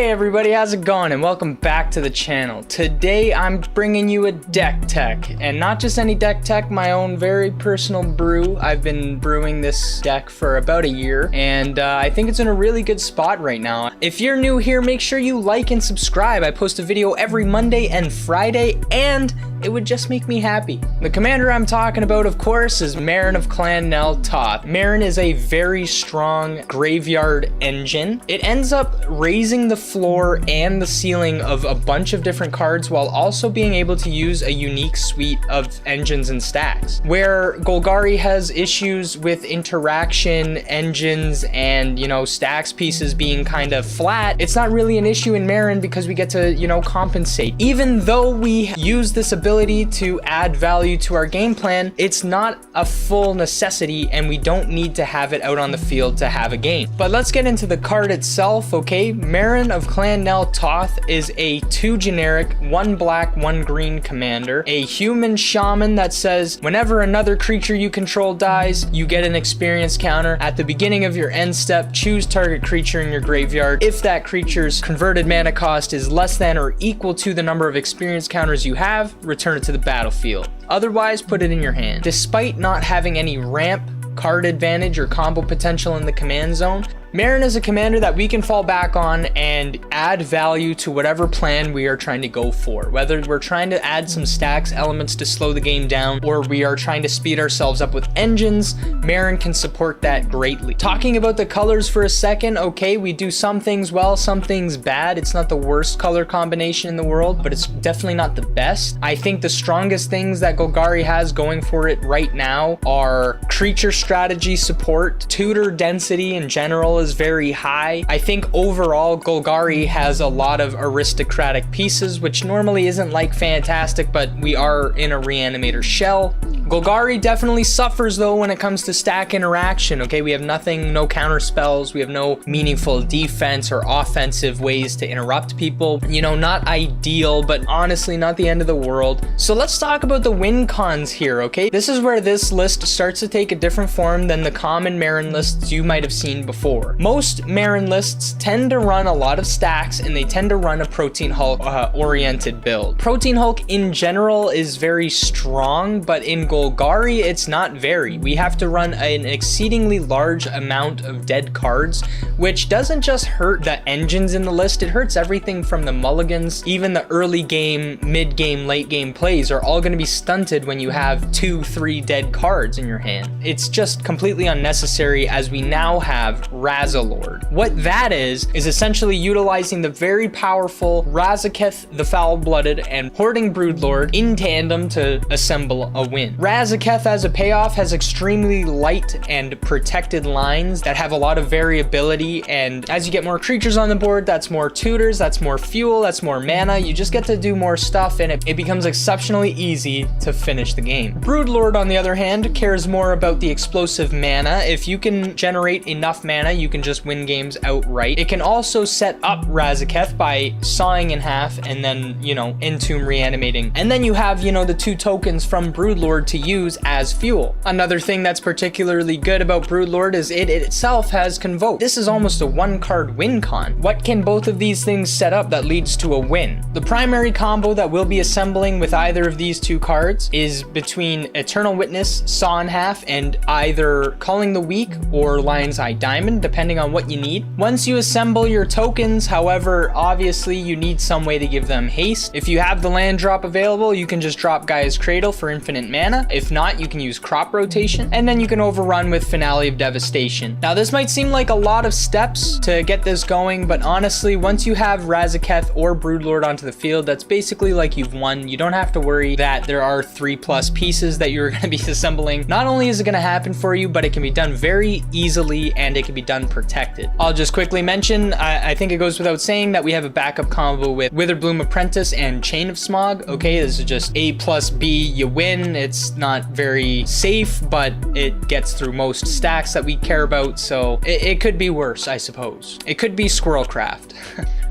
Hey everybody, how's it going? And welcome back to the channel. Today I'm bringing you a DeckTech, and not just any DeckTech, my own very personal brew. I've been brewing this deck for about a year, and I think it's in a really good spot right now. If you're new here, make sure you like and subscribe. I post a video every Monday and Friday, and it would just make me happy. The commander I'm talking about, of course, is Meren of Clan Nel Toth. Meren is a very strong graveyard engine. It ends up raising the floor and the ceiling of a bunch of different cards while also being able to use a unique suite of engines and stacks. Where Golgari has issues with interaction, engines, and, stacks pieces being kind of flat, it's not really an issue in Meren because we get to, compensate. Even though we use this ability to add value to our game plan, it's not a full necessity and we don't need to have it out on the field to have a game. But let's get into the card itself, okay? Meren of Clan Nel Toth is a 2 generic, 1 black, 1 green commander, a human shaman that says whenever another creature you control dies, you get an experience counter. At the beginning of your end step, choose target creature in your graveyard. If that creature's converted mana cost is less than or equal to the number of experience counters you have, return it to the battlefield. Otherwise, put it in your hand. Despite not having any ramp, card advantage, or combo potential in the command zone, Meren is a commander that we can fall back on and add value to whatever plan we are trying to go for. Whether we're trying to add some stacks elements to slow the game down, or we are trying to speed ourselves up with engines, Meren can support that greatly. Talking about the colors for a second, okay, we do some things well, some things bad. It's not the worst color combination in the world, but it's definitely not the best. I think the strongest things that Golgari has going for it right now are creature strategy support, tutor density in general is very high. I think overall Golgari has a lot of aristocratic pieces, which normally isn't like fantastic, but we are in a reanimator shell. Golgari definitely suffers though when it comes to stack interaction, okay? We have nothing, no counter spells, we have no meaningful defense or offensive ways to interrupt people. Not ideal, but honestly not the end of the world. So let's talk about the win cons here, okay? This is where this list starts to take a different form than the common Meren lists you might have seen before. Most Meren lists tend to run a lot of stacks, and they tend to run a Protein Hulk oriented build. Protein Hulk in general is very strong, but in Golgari it's not very. We have to run an exceedingly large amount of dead cards, which doesn't just hurt the engines in the list, it hurts everything from the mulligans. Even the early game, mid game, late game plays are all going to be stunted when you have 2-3 dead cards in your hand. It's just completely unnecessary, as we now have Razalord. What that is essentially utilizing the very powerful Razaketh the Foul-Blooded and Hoarding Broodlord in tandem to assemble a win. Razaketh as a payoff has extremely light and protected lines that have a lot of variability, and as you get more creatures on the board, that's more tutors, that's more fuel, that's more mana. You just get to do more stuff, and it becomes exceptionally easy to finish the game. Broodlord, on the other hand, cares more about the explosive mana. If you can generate enough mana, you can just win games outright. It can also set up Razaketh by sawing in half and then, Entomb reanimating. And then you have, the 2 tokens from Broodlord to use as fuel. Another thing that's particularly good about Broodlord is it itself has Convoke. This is almost a 1-card win con. What can both of these things set up that leads to a win? The primary combo that we'll be assembling with either of these 2 cards is between Eternal Witness, Saw in half, and either Culling the Weak or Lion's Eye Diamond, depending on what you need. Once you assemble your tokens, however, obviously you need some way to give them haste. If you have the land drop available, you can just drop Gaia's Cradle for infinite mana. If not, you can use Crop Rotation, and then you can overrun with Finale of Devastation. Now, this might seem like a lot of steps to get this going, but honestly, once you have Razaketh or Broodlord onto the field, that's basically like you've won. You don't have to worry that there are 3+ pieces that you're going to be assembling. Not only is it going to happen for you, but it can be done very easily, and it can be done protected. I'll just quickly mention, I think it goes without saying that we have a backup combo with Witherbloom Apprentice and Chain of Smog. Okay, this is just A plus B, you win. It's not very safe, but it gets through most stacks that we care about, so it could be worse, I suppose. It could be Squirrelcraft.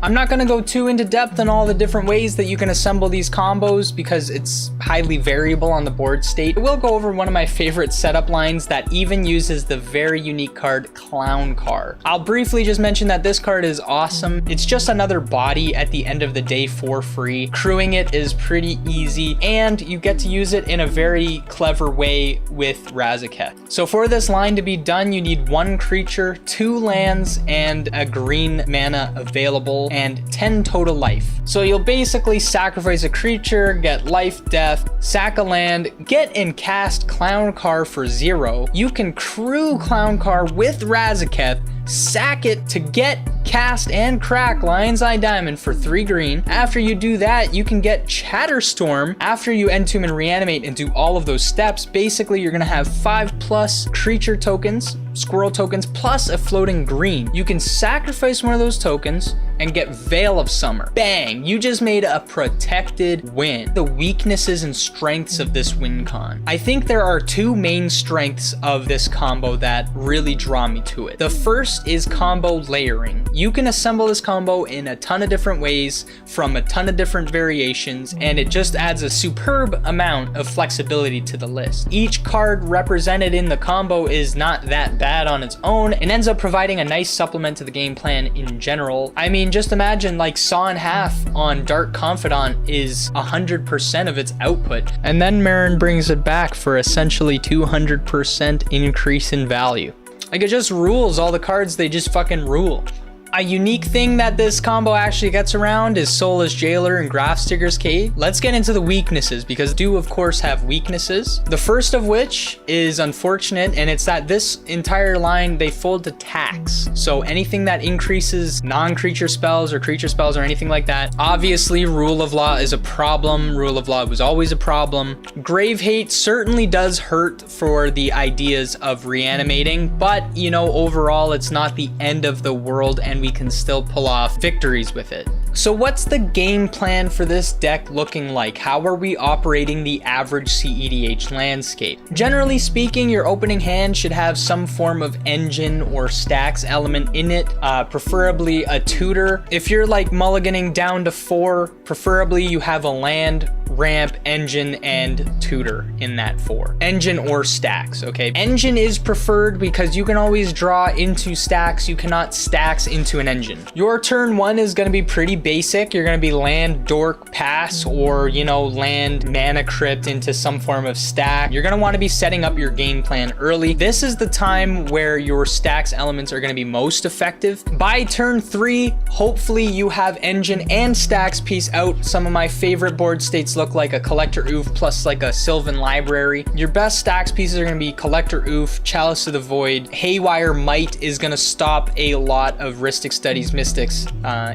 I'm not gonna go too into depth on all the different ways that you can assemble these combos because it's highly variable on the board state. I will go over one of my favorite setup lines that even uses the very unique card Clown Car. I'll briefly just mention that this card is awesome. It's just another body at the end of the day for free. Crewing it is pretty easy, and you get to use it in a very clever way with Razaketh. So for this line to be done, you need 1 creature, 2 lands, and a green mana available, and 10 total life. So you'll basically sacrifice a creature, get life, death, sack a land, get and cast Clown Car for 0. You can crew Clown Car with Razaketh, sack it to get, cast, and crack Lion's Eye Diamond for 3 green. After you do that, you can get Chatterstorm. After you Entomb and Reanimate and do all of those steps, basically you're gonna have 5+ creature tokens, squirrel tokens, plus a floating green. You can sacrifice one of those tokens and get Veil of Summer. Bang! You just made a protected win. The weaknesses and strengths of this win con. I think there are 2 main strengths of this combo that really draw me to it. The first is combo layering. You can assemble this combo in a ton of different ways from a ton of different variations, and it just adds a superb amount of flexibility to the list. Each card represented in the combo is not that bad on its own and ends up providing a nice supplement to the game plan in general. I mean, just imagine like Saw in Half on Dark Confidant is 100% of its output, and then Meren brings it back for essentially 200% increase in value. Like, it just rules. All the cards, they just fucking rule. A unique thing that this combo actually gets around is Soulless Jailer and Grafstigger's Cave. Let's get into the weaknesses, because do of course have weaknesses. The first of which is unfortunate, and it's that this entire line, they fold to tax. So anything that increases non-creature spells or creature spells or anything like that, obviously Rule of Law is a problem. Rule of Law was always a problem. Grave Hate certainly does hurt for the ideas of reanimating, but you know, overall it's not the end of the world, and we can still pull off victories with it. So what's the game plan for this deck looking like? How are we operating the average cEDH landscape? Generally speaking, your opening hand should have some form of engine or stacks element in it, preferably a tutor. If you're like mulliganing down to 4, preferably you have a land, ramp, engine, and tutor in that 4. Engine or stacks, okay? Engine is preferred because you can always draw into stacks. You cannot stacks into an engine. Your turn 1 is going to be pretty basic. You're going to be land, dork, pass, or, you know, land, mana crypt into some form of stack. You're going to want to be setting up your game plan early. This is the time where your stacks elements are going to be most effective. By turn 3, hopefully you have engine and stacks piece out. Some of my favorite board states look like a Collector Oof plus like a Sylvan Library. Your best stacks pieces are going to be Collector Oof, Chalice of the Void. Haywire Might is going to stop a lot of Rhystic Studies Mystics,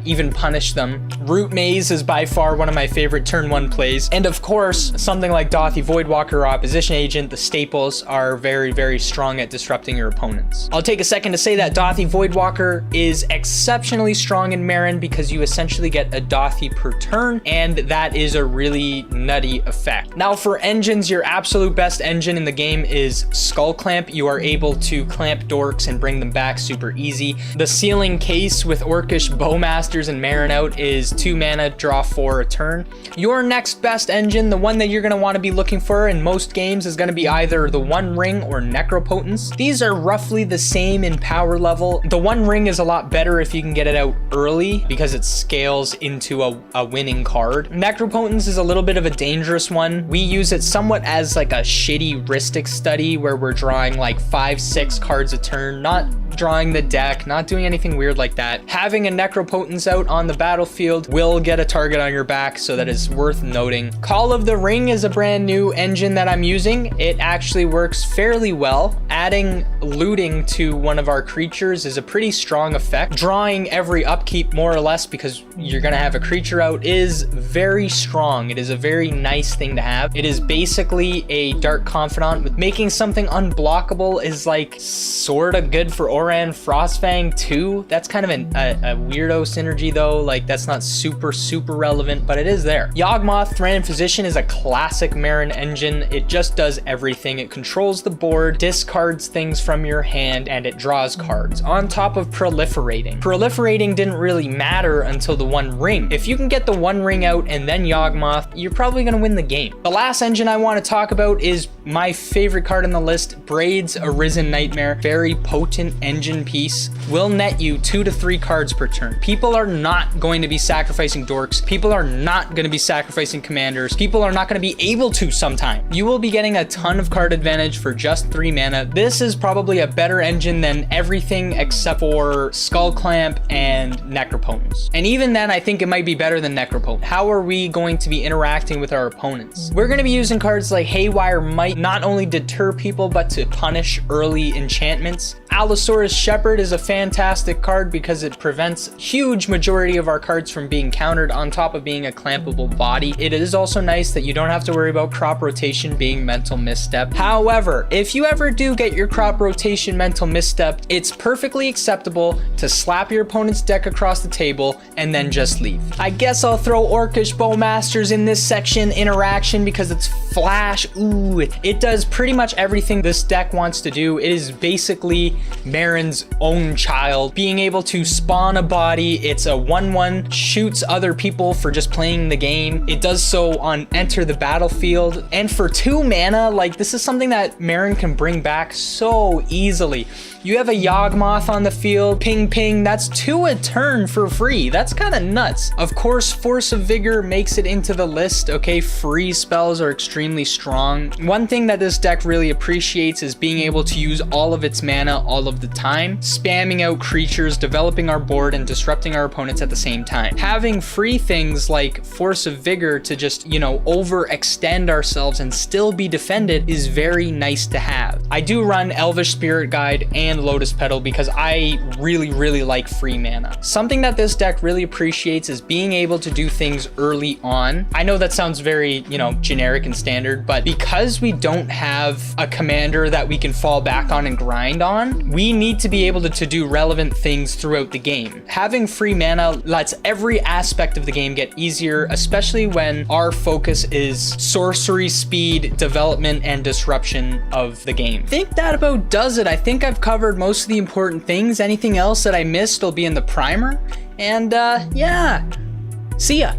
even punish them. Root Maze is by far one of my favorite turn 1 plays. And of course, something like Dauthi Voidwalker or Opposition Agent, the staples are very, very strong at disrupting your opponents. I'll take a second to say that Dauthi Voidwalker is exceptionally strong in Meren because you essentially get a Dauthi per turn, and that is a really nutty effect. Now for engines, your absolute best engine in the game is Skull Clamp. You are able to clamp dorks and bring them back super easy. The Sealing Case with Orcish Bowmasters and Meren out is 2 mana, draw 4 a turn. Your next best engine, the one that you're going to want to be looking for in most games, is going to be either the One Ring or Necropotence. These are roughly the same in power level. The One Ring is a lot better if you can get it out early because it scales into a winning card. Necropotence is a little bit of a dangerous one. We use it somewhat as like a shitty Rhystic Study where we're drawing like 5-6 cards a turn, not drawing the deck, not doing anything weird like that. Having a Necropotence out on the battlefield will get a target on your back, so that is worth noting. Call of the Ring is a brand new engine that I'm using. It actually works fairly well. Adding looting to one of our creatures is a pretty strong effect. Drawing every upkeep more or less because you're gonna have a creature out is very strong. It is a very nice thing to have. It is basically a Dark Confidant with making something unblockable is like sorta good for Oran Frostfang too. That's kind of a weirdo synergy though. Like That's not super relevant, but it is there. Yawgmoth Thran Physician is a classic Meren engine. It just does everything. It controls the board, discards things from your hand, and it draws cards, on top of proliferating. Proliferating didn't really matter until the One Ring. If you can get the One Ring out and then Yawgmoth, you're probably gonna win the game. The last engine I want to talk about is my favorite card on the list, Braid's Arisen Nightmare. Very potent engine piece. Will net you 2 to 3 cards per turn. People are not going to be sacrificing dorks. People are not going to be sacrificing commanders. People are not going to be able to sometime. You will be getting a ton of card advantage for just 3 mana. This is probably a better engine than everything except for Skull Clamp and Necropotence. And even then, I think it might be better than Necropotence. How are we going to be interacting with our opponents? We're going to be using cards like Haywire Might, not only deter people, but to punish early enchantments. Allosaurus Shepherd is a fantastic card because it prevents huge majority of our cards from being countered, on top of being a clampable body. It is also nice that you don't have to worry about crop rotation being mental misstep. However, if you ever do get your crop rotation mental misstep, it's perfectly acceptable to slap your opponent's deck across the table and then just leave. I guess I'll throw Orcish Bowmasters in this section interaction because it's flash. Ooh, it does pretty much everything this deck wants to do. It is basically Meren's own child. Being able to spawn a body, it's a 1/1, shoots other people for just playing the game. It does so on enter the battlefield. And for 2 mana, like, this is something that Meren can bring back so easily. You have a Yawgmoth on the field, ping ping, that's 2 a turn for free. That's kind of nuts. Of course, Force of Vigor makes it into the list, okay? Free spells are extremely strong. One thing that this deck really appreciates is being able to use all of its mana all of the time, spamming out creatures, developing our board, and disrupting our opponents at the same time. Having free things like Force of Vigor to just, you know, overextend ourselves and still be defended is very nice to have. I do run Elvish Spirit Guide and Lotus Petal because I really like free mana. Something that this deck really appreciates is being able to do things early on. I know that sounds very, you know, generic and standard, but because we don't have a commander that we can fall back on and grind on, we need to be able to do relevant things throughout the game. Having free mana lets every aspect of the game get easier, especially when our focus is sorcery speed, development, and disruption of the game. I think that about does it. I think I've covered most of the important things. Anything else that I missed will be in the primer. And yeah, see ya.